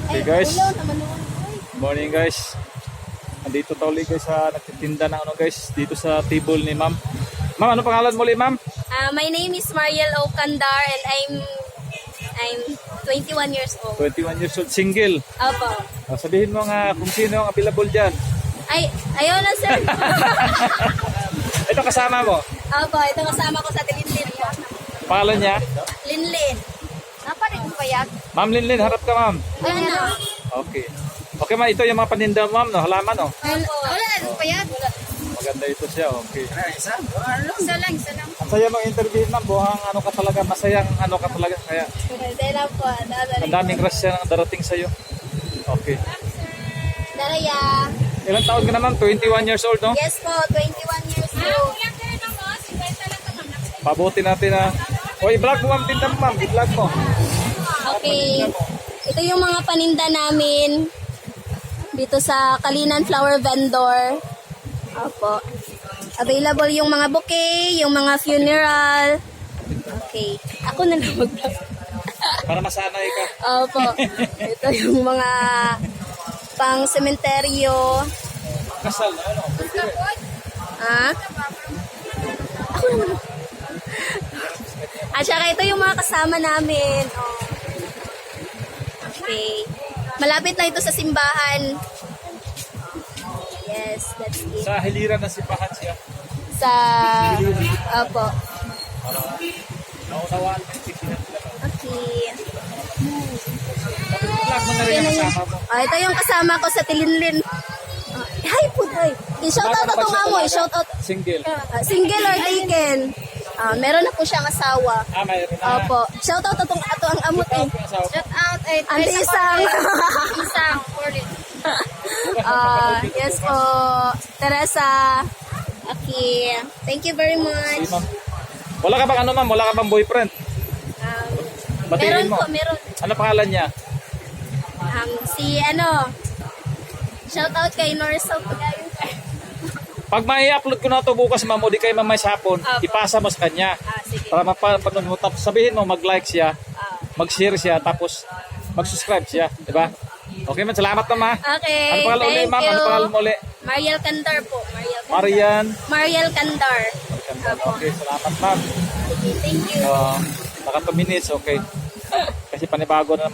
Okay guys, morning guys. Andito tayo ulit guys sa nagtitinda ng ano guys, dito sa table ni ma'am. Ma'am, ano pangalan mo ulit ma'am? My name is Mariel Okandar and I'm 21 years old. 21 years old, single. Opo. Sabihin mo nga kung sino ang available dyan. Ay, ayaw na sir. Ito kasama mo. Opo, ito kasama ko sa Tilinlin po. Pangalan niya? Linlin. Naparin ko payag. Ma'am Linlin, harap ka ma'am. Ayan na. Okay. Okay ma'am, ito yung mga paninda ma'am, no? Halaman no? Wala na payag. Maganda ito siya, okay. Isa lang. Ang saya mong interview ma'am, buhang ano ka talaga, masayang ano ka talaga. Kaya Hindi lang po. ang daming grasya ang darating sa'yo. Okay. Daraya. Ilang taon ka naman? 21 years old, no? Yes po, 21 years old. Pabuti natin na. O, i-vlog mo ma'am, tinda mo ma'am, i-vlog mo. Okay. Ito yung mga paninda namin dito sa Kalinan Flower Vendor. Opo. Available yung mga bouquet, yung mga funeral. Okay. Ako na lang mag-vlog. Para masanay ka. Opo. Ito yung mga pang sementeryo. Kasal na, ano? Pwede rin. Ah? Ako naman. At saka ito yung mga kasama namin. Oh. Okay. Malapit na ito sa simbahan. Yes, that's it. Sa hiliran ng simbahan siya. Sa... Opo. Para naunawaan mo yung titinan nila. Okay. Vlog mo na rin ang kasama mo. Ito yung kasama ko sa Tilinlin. Hi po, hi. I-shoutout ito nga mo. I-shoutout. Single. Single or taken. Meron na po siyang asawa. Mayroon na. Opo. Shoutout ito ang amot eh. Shout out Ante isang. Isang. Yes po. Teresa. Okay. Thank you very much. Wala ka bang ano ma'am? Wala ka bang boyfriend? Batiin Meron mo. po, meron. Ano pangalan niya? Si ano. Shoutout kay Norso Pagayon. Pag may upload ko na ito bukas ma'am, o di kayo mamay sa hapon, ipasa mo sa kanya. Sige. Para mapanood mo. Tapos sabihin mo, mag-like siya, mag-share siya, tapos mag-subscribe siya. Diba? Okay man, salamat naman. Okay. Ano pangalan ulit Thank ma'am? you. Ano pangalan mo ulit? Mariel Candar po. Marian. Mariel Candar. Okay, salamat ma'am. Okay, thank you. Naka 2 minutes, okay. Kasi panibago na